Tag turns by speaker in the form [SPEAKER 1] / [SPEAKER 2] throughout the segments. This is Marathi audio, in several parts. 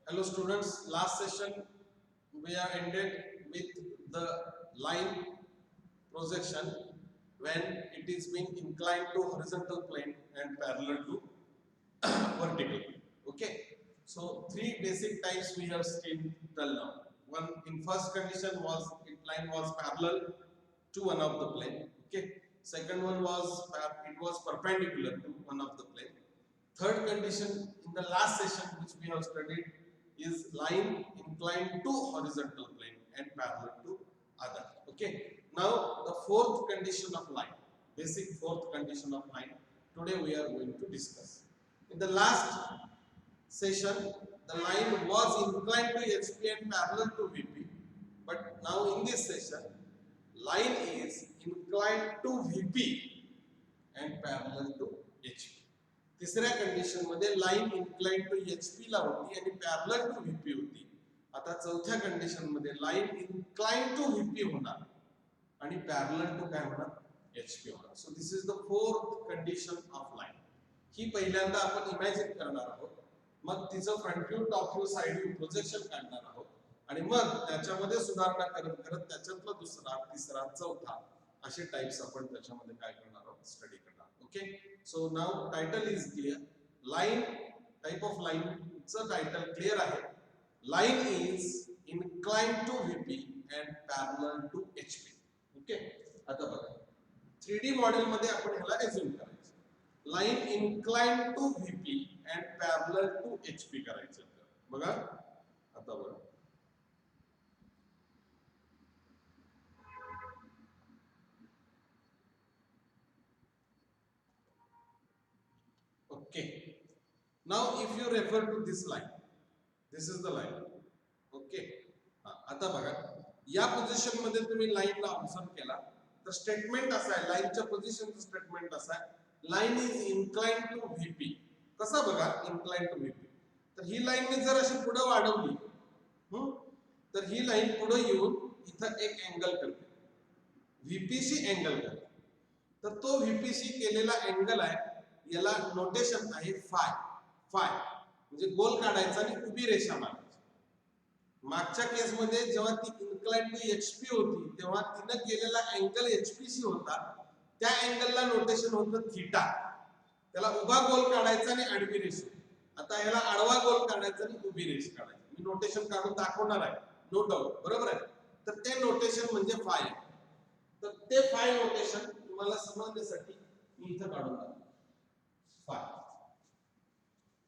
[SPEAKER 1] Hello students, last session we are ended with the line projection when it is being inclined to horizontal plane and parallel to vertical. Okay, so three basic types we have seen till now. One in first condition was line was parallel to one of the plane. Okay, second one was it was perpendicular to one of the plane. Third condition in the last session which we have studied is line inclined to horizontal plane and parallel to other. Okay. Now the fourth condition of line, basic fourth condition of line, today we are going to discuss. In the last session, the line was inclined to HP and parallel to VP, but now in this session, line is inclined to VP and parallel to HP. तिसऱ्या कंडिशन मध्ये लाइन इन्क्लाइंड टू एचपी ला होती आणि पॅरलल टू व्हीपी होती. आता चौथ्या कंडिशन मध्ये लाइन इन्क्लाइंड टू व्हीपी होणार आणि पॅरलल टू काय होणार एचपी होणार. So this is the fourth condition of line. ही पहिल्यांदा आपण इमॅजिन करणार आहोत, मग तिचं front view, top view, side view projection काढणार आहोत आणि मग त्याच्यामध्ये सुधारणा करत करत त्याच्यातला दुसरा, तिसरा, चौथा असे टाइप्स आपण त्याच्यामध्ये काय करणार आहोत, स्टडी करणार. Okay, so now title is clear. Line, type of line चं title clear आहे. Line is inclined to VP and parallel to HP. Okay, आता बघा 3D मॉडेल मध्ये आपण ह्याला assume करायचं. Line inclined to VP and parallel to HP करायचं. बघा आता बघा Okay. Now if you refer to this line, this is the line. Okay. आता बघा या पोझिशन मध्ये तुम्ही लाईनला ऑब्झर्व केला तर स्टेटमेंट असा आहे, लाईनच्या पोझिशनचं स्टेटमेंट असा आहे, line is inclined to VP. कसा बघा इन्क्लाइंड टू व्हीपी, तर ही लाईन मी जर अशी पुढे वाढवली तर ही लाईन पुढे येऊन इथं एक अँगल करते, व्हीपीशी अँगल करते. तर तो व्हीपीशी केलेला अँगल आहे, याला नोटेशन आहे फाय. फाय म्हणजे गोल काढायचा आणि उभी रेषा मारायची. मागच्या केस मध्ये जेव्हा ती इन्क्लाइंड टू एचपी होती तेव्हा तिने केलेला अँगल एचपीसी होता, त्या अँगलला नोटेशन होतं थीटा. त्याला उभा गोल काढायचा आणि आडवी रेषा. आता याला आडवा गोल काढायचा आणि उभी रेषा काढायची. मी नोटेशन काढून दाखवणार आहे, नो डाऊट, बरोबर आहे. तर ते नोटेशन म्हणजे फाय. तर ते फाय नोटेशन तुम्हाला समजण्यासाठी मी इथं काढून दाखवतो.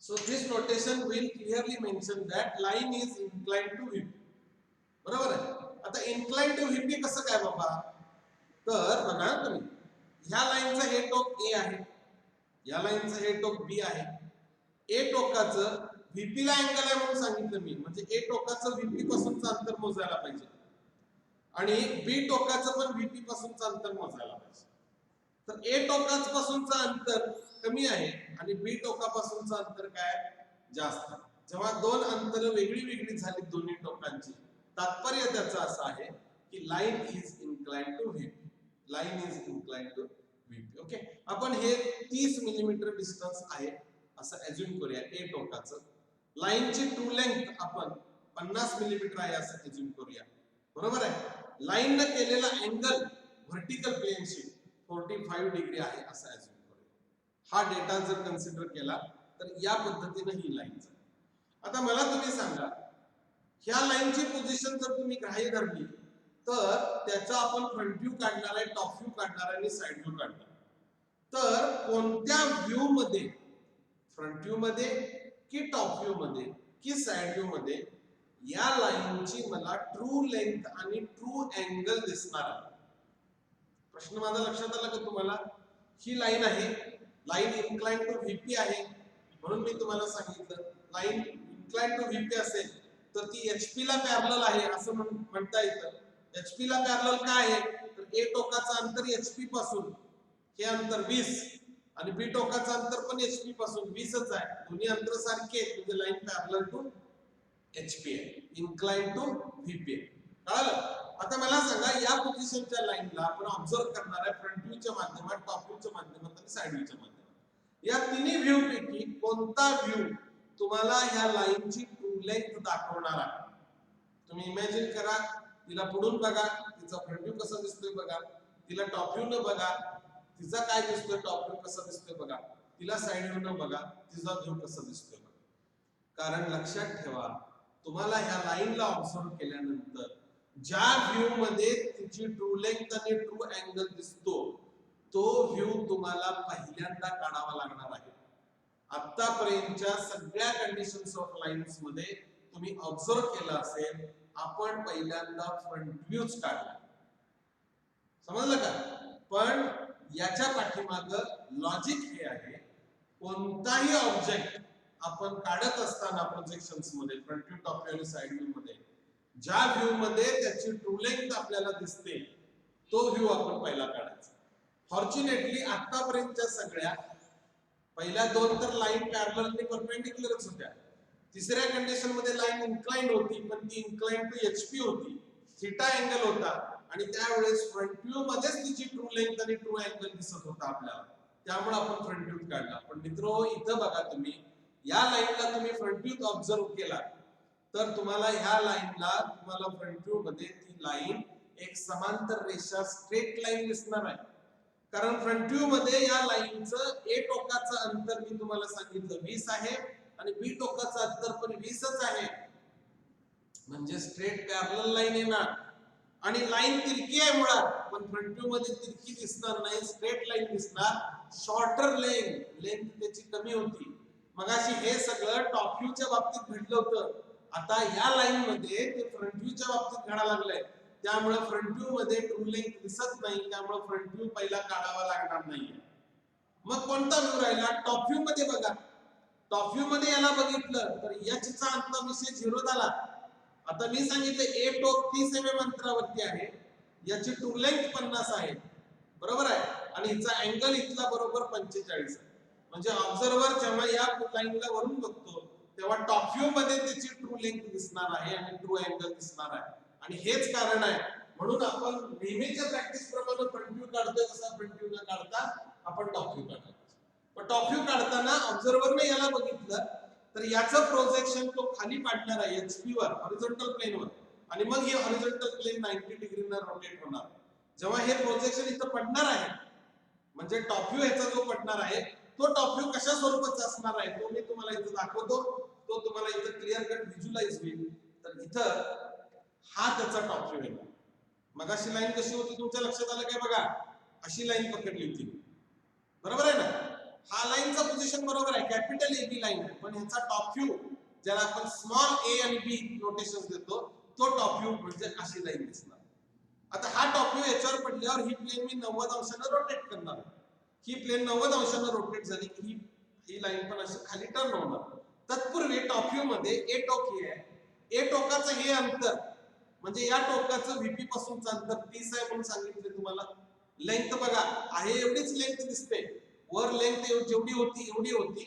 [SPEAKER 1] So this notation will clearly mention that line is inclined to VP. बरोबर आहे. आता inclined to VP कसं काय बाबा, तर बघा तुम्ही ह्या लाईनचं हे टोक A आहे, या लाईनचं हे टोक B आहे. A टोकाचं VP ला अँगल आहे म्हणून सांगितलं मी, म्हणजे A टोकाचं VP पासूनचं अंतर मोजायला पाहिजे आणि B टोकाचं पण VP पासूनचं अंतर मोजायला पाहिजे. तर A टोकापासूनचं अंतर कमी आहे आणि बी टोकापासूनचं अंतर काय जास्त. जेव्हा दोन अंतर वेगळी वेगळी झाली दोन्ही टोकांची, तात्पर्य त्याचं असं आहे की line is inclined to VP. Line is inclined to VP. Okay, आपण हे 30 मिलीमीटर डिस्टन्स आहे असं अज्युम करूया. ए टोकाचं लाईनची ट्रू लेंथ आपण 50 मिलीमीटर आहे असं अज्युम करूया, बरोबर आहे. लाईनने केलेला अँगल व्हर्टिकल प्लेनशी 45 डिग्री आहे असं अज्युम. हा डेटा जर कन्सिडर केला तर या पद्धतीने ही लाईन आहे. आता मला तुम्ही सांगा, ह्या लाईनची पोझिशन जर तुम्ही ग्राह्य धरली तर त्याचा आपण फ्रंट व्ह्यू काढणार आहे, टॉप व्ह्यू काढणार आहे आणि साइड व्ह्यू काढणार. तर कोणत्या व्ह्यू मध्ये, फ्रंट व्ह्यू मध्ये की टॉप व्ह्यू मध्ये की साइड व्ह्यू मध्ये, या लाईनची मला ट्रू लेंथ आणि ट्रू अँगल दिसणार आहे. प्रश्न माझा लक्षात आला का तुम्हाला? ही लाईन आहे, लाईन इन्क्लाइंड टू व्हीपी आहे, म्हणून मी तुम्हाला सांगितलं लाईन इन्क्लाइंड टू व्हीपी असेल तर ती एचपी ला पॅरलल आहे असं म्हणता येतं. एचपी ला पॅरलल काय आहे, तर ए टोकाचं अंतर एचपी पासून हे अंतर 20 आणि बी टोकाचं अंतर पण एचपी पासून 20च आहे. दोन्ही अंतर सारखे आहेत, म्हणजे लाईन पॅरलल टू एचपी आहे, इन्क्लाइंड टू व्हीपी आहे. कळलं? आता मला सांगा, या पोझिशनच्या लाईनला आपण ऑब्झर्व करणार आहे फ्रंट व्ह्यूच्या माध्यमात, टॉप व्ह्यूच्या माध्यमात आणि साइड व्ह्यूच्या माध्यमात. या तिन्ही व्ह्यू पैकी कोणता व्ह्यू तुम्हाला ह्या लाईनची ट्रू ट्रू लेंथ दाखवणार आहे. तुम्ही इमॅजिन करा, तिला पुढून बघा, तिचा फ्रंट व्ह्यू कसा दिसतोय बघा, तिला टॉप व्ह्यू न बघा तिचा काय दिसतोय, टॉप व्ह्यू कसा दिसतोय बघा, तिला साइड व्ह्यू न बघा तिचा व्ह्यू कसा दिसतोय बघा. कारण लक्षात ठेवा, तुम्हाला ह्या लाईनला ऑब्झर्व केल्यानंतर ज्या व्ह्यू मध्ये तिची ट्रू लेंथ आणि ट्रू अँगल दिसतो तो व्ह्यू तुम्हाला पहिल्यांदा काढावा लागणार आहे. आतापर्यंतच्या सगळ्या कंडिशन्स ऑफ लाईन्स मध्ये तुम्ही ऑब्झर्व केलं असेल, आपण पहिल्यांदा फ्रंट व्ह्यूच काढला. समजलं का? पण याच्या पाठीमागं लॉजिक हे आहे, कोणताही ऑब्जेक्ट आपण काढत असताना प्रोजेक्शन्स मध्ये फ्रंट व्ह्यू, टॉप व्ह्यू आणि साइड व्ह्यू मध्ये ज्या व्ह्यू मध्ये त्याची ट्रू लेंथ आपल्याला दिसते तो व्ह्यू आपण पहिला काढायचा. फॉर्च्युनेटली आतापर्यंतच्या सगळ्या पहिल्या दोन तर लाईन पॅरलल आणि परपेंडिक्युलरच होत्या. तिसऱ्या कंडिशन मध्ये लाईन इन्क्लाइंड होती, पण ती इन्क्लाइंड टू एचपी होती, थीटा अँगल होता आणि त्यावेळेस फ्रंट व्ह्यू मध्येच तिची ट्रू लेंथ आणि ट्रू अँगल दिसत होता आपल्याला, त्यामुळे आपण फ्रंट व्ह्यू काढला. पण मित्रो, इथं बघा, तुम्ही या लाईनला तुम्ही फ्रंट व्ह्यू ऑब्झर्व केला तर तुम्हाला ह्या लाईनला तुम्हाला फ्रंट व्ह्यू मध्ये ती लाईन एक समांतर रेषा स्ट्रेट लाईन दिसणार आहे. कारण फ्रंट व्ह्यू मध्ये या लाईनचं ए टोकाचं अंतर मी तुम्हाला सांगितलं 20 आहे आणि बी टोकाचं अंतर पण 20च आहे, म्हणजे स्ट्रेट पॅरलल लाईन येणार. आणि लाईन तिरकी आहे मुळात, पण फ्रंट व्ह्यू मध्ये तिरकी दिसणार नाही, स्ट्रेट लाईन दिसणार. शॉर्टर लेंथ त्याची कमी होती. मगाशी हे सगळं टॉप व्ह्यूच्या बाबतीत घडलं होतं, आता या लाईन मध्ये ते फ्रंट व्ह्यूच्या बाबतीत घडायला लागलंय. त्यामुळे फ्रंट व्ह्यू मध्ये ट्रू लेंथ दिसत नाही, त्यामुळे फ्रंट व्ह्यू पहिला काढावा लागणार नाहीये. मग कोणता व्ह्यू राहिला? टॉप व्ह्यू मध्ये बघा. टॉप व्ह्यू मध्ये याला बघितलं तर एच चा अंतर विषय 0 झाला. आता मी सांगितलं ए टोक 30 mm अंतरावरती आहे, याची ट्रू लेंथ 50 आहे, बरोबर आहे, आणि हिचा अँगल इथला बरोबर 45 आहे. म्हणजे ऑब्झर्वर जेव्हा या लाईनला वरून बघतो तेव्हा टॉप व्ह्यू मध्ये त्याची ट्रू लेंथ दिसणार आहे आणि ट्रू अँगल दिसणार आहे. आणि हेच कारण आहे म्हणून आपण नेहमीच्या प्रॅक्टिस प्रमाणे फ्रंट व्ह्यू काढतोय, तसा फ्रंट व्ह्यू न काढता आपण टॉप व्ह्यू काढतो. पण टॉप व्ह्यू काढताना ऑब्झर्वरने याला बघितलं तर याचं प्रोजेक्शन तो खाली पाडणार आहे एचपी वर, हॉरिझॉन्टल प्लेन वर, आणि मग हे हॉरिझॉन्टल प्लेन 90 डिग्रीने रोटेट होणार. जेव्हा हे प्रोजेक्शन इथं पडणार आहे, म्हणजे टॉप व्ह्यू ह्याचा जो पडणार आहे तो टॉप व्ह्यू कशा स्वरूपाचा असणार आहे तो मी तुम्हाला इथं दाखवतो. तो तुम्हाला इथं क्लिअर कट व्हिज्युअलाइज होईल. तर इथं हा त्याचा टॉप व्ह्यू आहे. मगाशी लाईन कशी होती तुमच्या लक्षात आलं काय? बघा, अशी लाईन पकडली होती, बरोबर आहे ना? हा लाईनचा पोझिशन बरोबर आहे, कॅपिटल ए बी लाईन आहे, पण ह्याचा टॉप व्ह्यू ज्याला आपण स्मॉल ए आणि बी नोटेशन देतो तो टॉप व्ह्यू म्हणजे अशी लाईन दिसणार. आता हा टॉप व्ह्यू याच्यावर पडल्यावर ही प्लेन मी 90 अंशाने रोटेट करणार. ही प्लेन 90 अंशाने रोटेट झाली की ही लाईन पण अशी खाली टर्न होणार. तत्पूर्वी टॉप व्ह्यू मध्ये ए टोक हे आहे, ए टोकाचं हे अंतर म्हणजे या टोकाचं व्हीपी पासूनचं अंतर 30 आहे म्हणून सांगितले तुम्हाला. लेंथ बघा आहे एवढीच लेंथ दिसते, वर लेंथ जेवढी होती एवढी होती,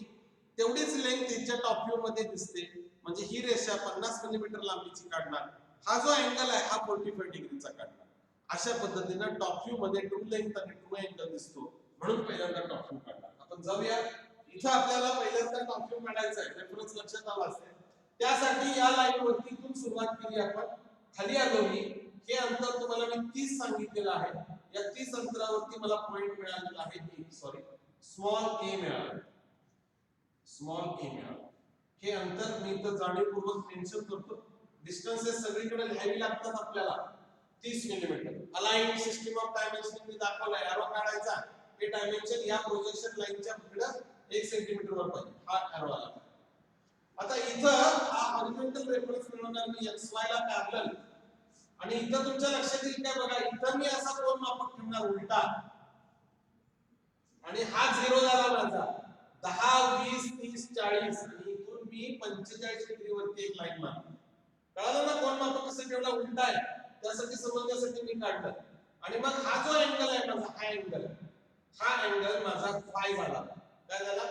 [SPEAKER 1] तेवढीच लेंथ त्याच्या टॉप व्ह्यू मध्ये दिसते. म्हणजे ही रेषा 50 मिलीमीटर लांबीची काढणार, हा जो अँगल आहे हा 45 डिग्रीचा काढणार. अशा पद्धतीने टॉप व्ह्यू मध्ये ट्रू लेंथ आणि ट्रू अँगल दिसतो, म्हणून पहिल्यांदा टॉप व्ह्यू काढणार. आपण जाऊया, इथं आपल्याला पहिल्यांदा टॉप व्ह्यू काढायचा आहे, रेफरन्स लक्षात आला असेल. त्यासाठी या लाईन वरती इथून सुरुवात केली आपण, खाली आलो मी, हे अंतर तुम्हाला मी 30 सांगितलेलं आहे. या 30 अंतरावरती मला पॉइंट मिळालेला आहे, सॉरी स्मॉल ए मिळाला, स्मॉल ए मिळाला. हे अंतर मी इथं जाणीवपूर्वक मेन्शन करतो. डिस्टन्सेस सगळीकडे लिहावी लागतात आपल्याला. 30 millimetre align system of dimension मी दाखवलाय, एरो काढायचा, हे डायमेन्शन या प्रोजेक्शन लाईनच्या पुढे 1 सेंटीमीटर वर पाहिजे, हा एरो आला. आता इथं हा हॉरिझॉन्टल रेफरन्स मिळवणार मी xy ला पॅरलल, आणि इथं तुमच्या लक्षात येईल काय बघा, इथं मी असा कोन मापक ठेवणार उलटा, आणि हा 0 झाला माझा 10 20 30 40, आणि इथून मी 45 डिग्री वरती एक लाईन मारली. कळलं ना कोन मापक कसं ठेवला उलटा आहे, त्यासाठी समजण्यासाठी मी काढलं. आणि मग हा जो अँगल आहे माझा, हा अँगल माझा फाय झाला. काय झाला?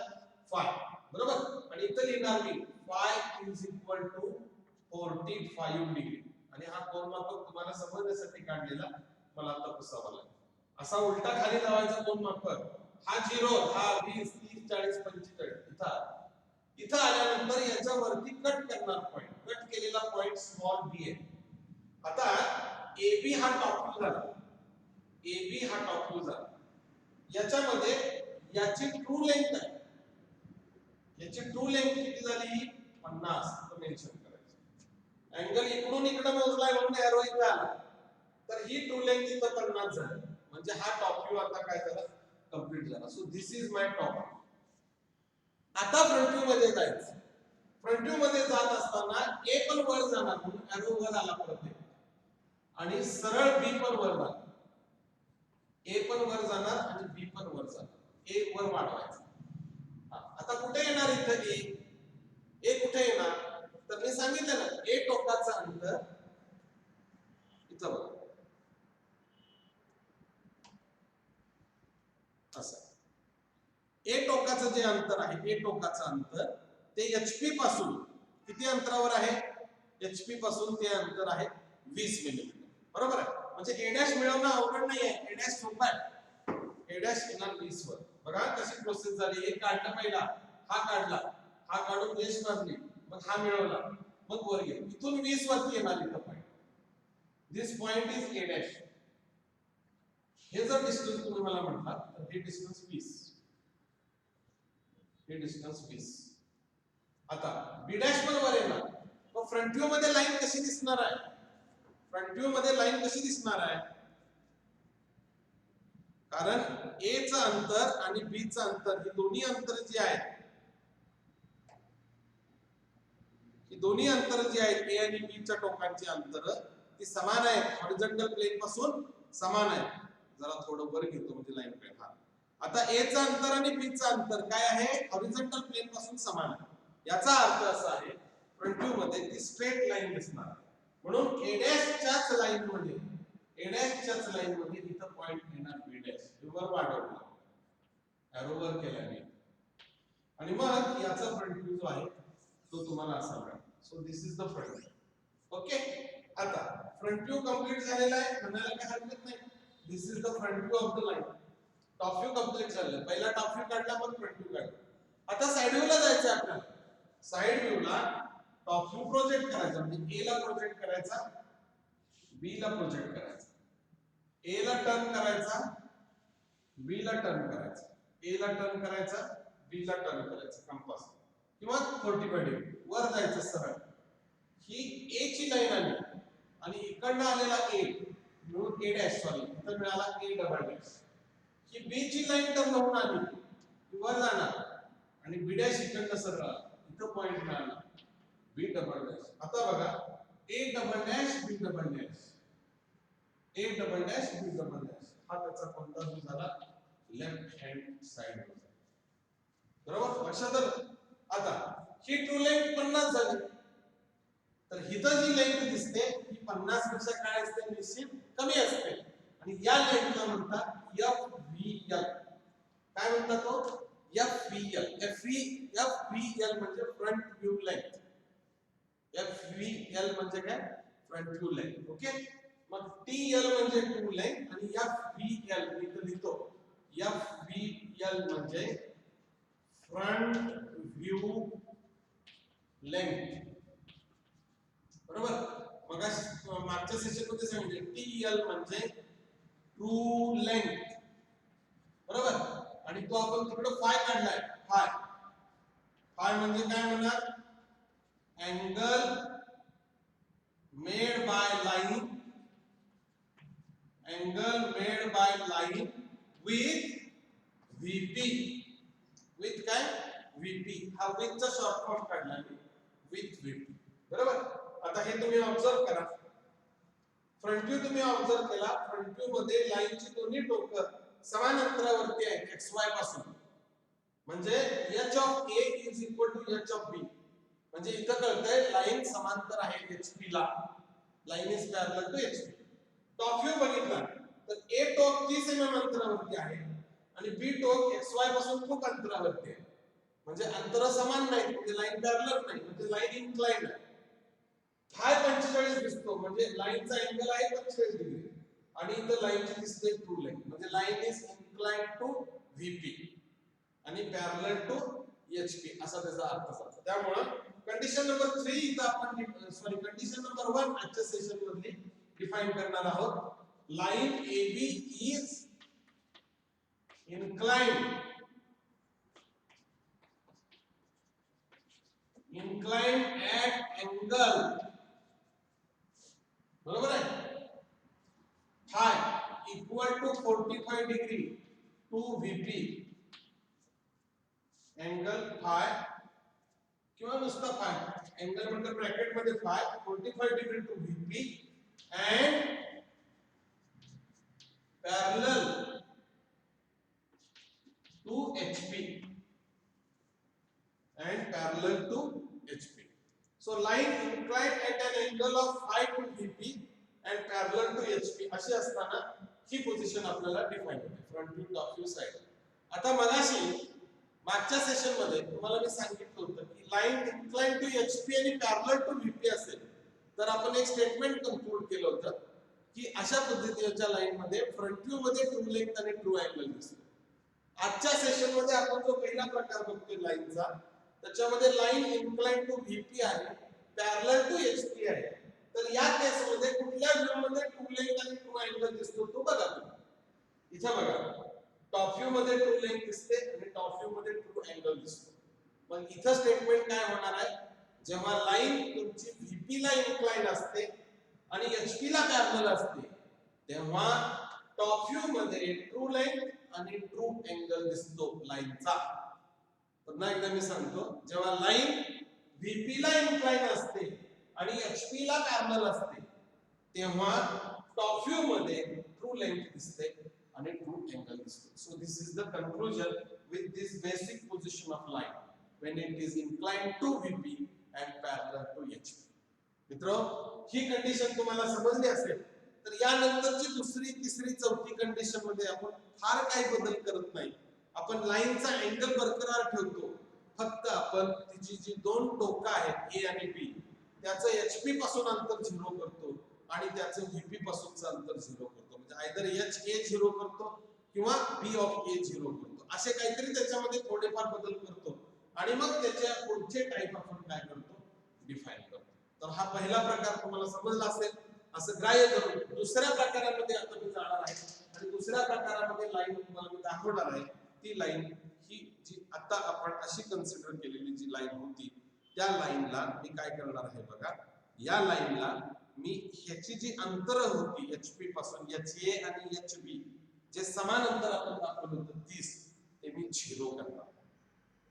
[SPEAKER 1] फाय, बरोबर. आणि इथं लिहिणार मी phi is equal to 45 degree. आणि हा कोन मापक तुम्हाला समजण्यासाठी काढलेला मला आता पुसावा लागेल. असा उलटा खाली लावायचा कोन मापक, हा 0, हा 20 30 40 45. इथं आल्यानंतर याच्या वरती कट करणार पॉइंट, स्मॉल बी आहे. आता AB हा टॉप व्ह्यू झाला, AB हा टॉप व्ह्यू झाला. याच्यामध्ये याची ट्रू लेंथ आहे, याची ट्रू लेंथ किती झाली 50 मेन्शन करायचं. अँगल इकडून इकडे मोजलाय म्हणून एरो इथे आला, तर ही ट्रू लेंथ इथं 50 झाली, म्हणजे हा टॉप व्ह्यू आता काय झाला कंप्लीट झाला. So this is my top. आता फ्रंट व्ह्यू मध्ये जायचं. फ्रंट व्ह्यू मध्ये जात असताना ए पण वर जाणार म्हणून एरो वर आला परत आणि सरळ बी पण वर जाणार. ए पण वर जाणार आणि बी पण वर जाणार. ए वर वाढवायचा. आता कुठे येणार इथं ए? ए कुठे येणार? तर मी सांगितलं ना ए टोकाचं अंतर इथं बघा असं. ए टोकाचं जे अंतर आहे, ए टोकाचं अंतर ते HP पासून किती अंतरावर आहे? HP पासून ते अंतर आहे 20 मिलीमीटर. बरोबर आहे. म्हणजे ए डॅश मिळवणं अवघड नाहीये, ए डॅश सोपा आहे. ए डॅश येणार 20 वर. बघा कशी प्रोसेस झाली. एक काढला पहिला, हा काढला, हा काढून रेष मारली, मग हा मिळवला, मग वर गेला. इथून 20 वरती येणार इथं point. This point is A dash. हे जर डिस्टन्स तुम्ही मला म्हटला तर हे डिस्टन्स 20, हे डिस्टन्स 20. आता बी डॅश पण वर येणार. मग फ्रंट व्ह्यू मध्ये लाईन कशी दिसणार आहे? फ्रंट व्ह्यू मध्ये लाईन कशी दिसणार आहे? कारण ए चं अंतर आणि बी चं अंतर, ही दोन्ही अंतर जी आहेत, ही दोन्ही अंतर जी आहेत ए आणि बी च्या टोकांची अंतर ती समान आहेत. हॉरिझॉन्टल प्लेन पासून समान आहेत. जरा थोडं वर घेतो म्हणजे लाईन कळेल. आता ए चं अंतर आणि बी चं अंतर काय आहे? हॉरिझॉन्टल प्लेन पासून समान आहे. याचा अर्थ असा आहे फ्रंट व्ह्यू मध्ये ती स्ट्रेट लाईन दिसणार. म्हणून ए डॅश च्याच लाईन मध्ये, ए डॅश च्याच लाईन मध्ये इथं पॉइंट येणार बी डॅश. वर वाढवला, एरो वर केला मी, आणि मग याचा फ्रंट व्ह्यू जो आहे तो तुम्हाला असा मिळेल. So this is the front. Okay. आता फ्रंट व्ह्यू कंप्लीट झालेला आहे म्हणायला काही हरकत नाही. This is the front view of the line. Top view complete झालं. पहिला टॉप व्ह्यू काढला, मग फ्रंट व्ह्यू काढला. आता साइड व्ह्यू ला जायचं आपल्याला. साइड व्ह्यू ला टॉप व्ह्यू प्रोजेक्ट करायचा, म्हणजे ए ला प्रोजेक्ट करायचा, बी ला प्रोजेक्ट करायचा, ए ला टर्न करायचा, बी ला टर्न करायचा, ए ला टर्न करायचा, बी ला टर्न करायचा कंपास किंवा 45 डिग्री वर जायचं सरळ. ही ए ची लाईन आली आणि इकडनं आलेला ए म्हणून ए डॅश, सॉरी इथं मिळाला ए डबल डॅश. ही बी ची लाईन टर्न होऊन आली, वर जाणार आणि बी डॅश इकडनं सरळ इथं पॉइंट मिळाला बी डबल डॅश. आता बघा A double dash B double dash, A double dash B double dash. हा त्याचा कोणता जो झाला लेफ्ट हँड साइड. बरोबर लक्षात आलं. आता ही ट्रू लेंथ 50 झाली, तर हिथं जी लेंथ दिसते ही 50 पेक्षा काय असते? निश्चित कमी असते. आणि या लेंथला म्हणतात FVL. काय म्हणतात तो? FVL. FVL म्हणजे फ्रंट व्ह्यू लेंथ. FVL म्हणजे काय? Front view length. ओके. मग TL म्हणजे ट्रू लेंथ आणि FVL मी इथं लिहितो. FVL म्हणजे फ्रंट व्ह्यू लेंथ. बरोबर. मग मागच्या सेशन मध्ये सांगितले TL म्हणजे ट्रू लेंथ. बरोबर. आणि तो आपण तिकडे फाय काढलाय. फाय, फाय म्हणजे काय म्हणणार? Angle made by line, angle made by line with VP. With काय? VP. हा विथ चा शॉर्ट फॉर्म काढला मी, विथ VP. बरोबर. आता हे तुम्ही ऑब्झर्व करा. फ्रंट व्ह्यू तुम्ही ऑब्झर्व केला. फ्रंट व्ह्यू मध्ये लाईनची दोन्ही टोकं समान अंतरावरती आहेत XY पासून. म्हणजे H of A is equal to H of B. म्हणजे इथं कळतंय लाईन समांतर आहे HP ला. Line is parallel to HP. Top view बघितला तर A टोक 30 mm अंतरावरती आहे आणि B टोक XY पासून खूप अंतरावरती आहे. म्हणजे अंतर समान नाही, म्हणजे लाईन पॅरलल नाही, म्हणजे लाईन इन्क्लाइंड आहे. फाय 45 दिसतो म्हणजे लाईनचा अँगल आहे 45 डिग्री आणि इथं लाईनची दिसते ट्रू लेंथ. म्हणजे line is inclined to VP आणि पॅरलल टू HP असा त्याचा अर्थ होतो. त्यामुळे कंडिशन नंबर 3 इथं आपण कंडिशन नंबर 1 आजच्या सेशन मध्ये डिफाइन करणार आहोत. Line AB is inclined at angle, बरोबर आहे, phi equal to 45 degree to VP. angle phi किंवा नुसता phi, angle म्हणजे ब्रॅकेट मध्ये phi 45 degree to VP and parallel to HP and parallel to HP. So line inclined at an angle of phi to VP and parallel to HP अशी असताना ही पोझिशन आपल्याला डिफाइन होते, front view top view side. आता मगाशी मागच्या सेशन मध्ये तुम्हाला मी सांगितलं होतं की लाइन inclined to HP आणि parallel to VP असेल तर आपण एक स्टेटमेंट कन्क्लूड केलं होतं की अशा पद्धतीच्या लाईन मध्ये फ्रंट व्ह्यू मध्ये ट्रू लेंथ आणि ट्रू अँगल दिसतो. आजच्या सेशन मध्ये आपण जो पहिला प्रकार बघतोय लाईनचा, त्याच्यामध्ये लाईन इन्क्लाइन टू व्हीपी आहे, पॅरलल टू एचपी आहे. तर या केस मध्ये कुठल्या व्ह्यू मध्ये ट्रू लेंथ आणि ट्रू अँगल दिसतो तो बघा तुम्ही. इथे बघा, टॉप व्ह्यू मध्ये ट्रू लेंथ दिसते आणि टॉप व्ह्यू मध्ये ट्रू अँगल दिसतो. मग इथं स्टेटमेंट काय होणार आहे, जेव्हा लाईन तुमची व्हीपी ला इन्क्लाइन असते आणि एचपी ला पॅरलल असते तेव्हा टॉप व्ह्यू मध्ये ट्रू लेंथ आणि ट्रू अँगल दिसतो लाईनचा. पुन्हा एकदा मी सांगतो, जेव्हा लाईन व्हीपी ला इन्क्लाइन असते आणि एचपी ला पॅरलल असते तेव्हा टॉप व्ह्यू मध्ये ट्रू लेंथ दिसते आणि ट्रू अँगल दिसतो. So this is the conclusion with this basic position of line when it is inclined to VP and parallel to HP. मित्र, ही कंडिशन तुम्हाला समजली असेल तर यानंतरची दुसरी, तिसरी, चौथी कंडिशन मध्ये आपण फार काही बदल करत नाही. आपण लाईनचा अँगल बरकरार ठेवतो, फक्त आपण तिची जी दोन टोकं आहेत ए आणि बी त्याचं एचपी पासून अंतर 0 करतो आणि त्याचं व्हीपी पासूनचं अंतर 0 करतो. म्हणजे आयदर एच ए 0 करतो किंवा बी ऑफ ए 0 करतो. असे काहीतरी त्याच्यामध्ये थोडेफार बदल करतो आणि मग त्याच्या पुढचे टाइप आपण काय करतो, डिफाइन करतो. तर हा पहिला प्रकार तुम्हाला समजला असेल असं ग्राह्य करून दुसऱ्या प्रकारामध्ये आता मी जाणार आहे आणि दुसऱ्या प्रकारामध्ये लाईन तुम्हाला मी दाखवणार आहे. ती लाईन ही जी आता आपण अशी कन्सिडर केलेली जी लाईन होती त्या लाईनला मी काय करणार आहे बघा, या लाईनला मी ह्याची जी अंतर होती एचपी पासून, एच ए आणि एच बी जे समान अंतर आपण दाखवलं होतं 30 ते मी 0 करणार.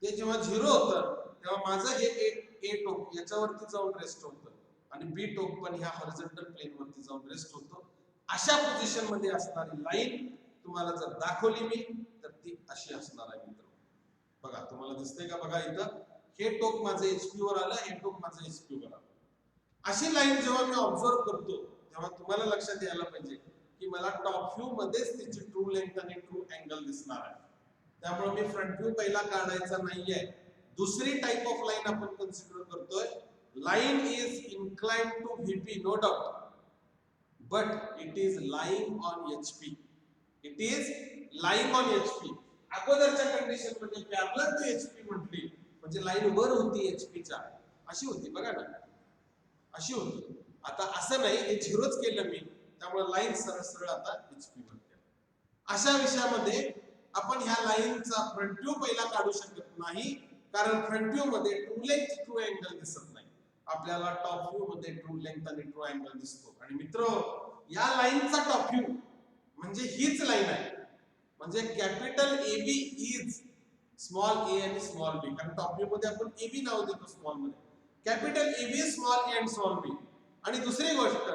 [SPEAKER 1] ते जेव्हा 0 होतं तेव्हा माझं हे ए टोक याच्यावरती जाऊन रेस्ट होतं आणि बी टोक पण ह्या हॉरिझॉन्टल प्लेन वरती जाऊन रेस्ट होतो. अशा पोझिशन मध्ये असणारी लाईन तुम्हाला जर दाखवली मी तर ती अशी असणार आहे. मित्र बघा, तुम्हाला दिसतंय का बघा, इथं हे टोक माझं एचपी वर आलं, हे टोक माझं एचपी वर आलं. अशी लाईन जेव्हा मी ऑब्झर्व करतो तेव्हा तुम्हाला लक्षात यायला पाहिजे की मला टॉप व्ह्यू मध्येच तिची ट्रू लेंथ आणि ट्रू अँगल दिसणार आहे. त्यामुळे मी फ्रंट व्ह्यू पहिला काढायचा नाहीये. दुसरी टाइप ऑफ लाईन आपण कन्सिडर करतोय. Line is inclined to VP, no doubt, but it is lying on HP. It is lying on HP. अगोदरच्या कंडिशन मध्ये पॅरलल टू एचपी म्हटली म्हणजे लाईन वर होती एचपीच्या, अशी होती बघा ना, अशी होती. आता असं नाही, हे झिरोच केलं मी, त्यामुळे लाईन सरळ सरळ आता एचपी वर. अशा विषयामध्ये आपण ह्या लाईनचा फ्रंट व्ह्यू पहिला काढू शकत नाही, कारण फ्रंट व्ह्यू मध्ये ट्रू लेंथ ट्रू अँगल दिसत नाही. आपल्याला टॉप व्ह्यू मध्ये ट्रू लेंथ आणि ट्रू अँगल दिसतो. आणि मित्र, या लाईनचा टॉप व्ह्यू म्हणजे हीच लाईन आहे. म्हणजे कॅपिटल AB इज स्मॉल ए आणि स्मॉल बी, कारण टॉप व्ह्यू मध्ये आपण AB नाव देतो स्मॉल मध्ये. कॅपिटल AB स्मॉल ए आणि स्मॉल बी. आणि दुसरी गोष्ट,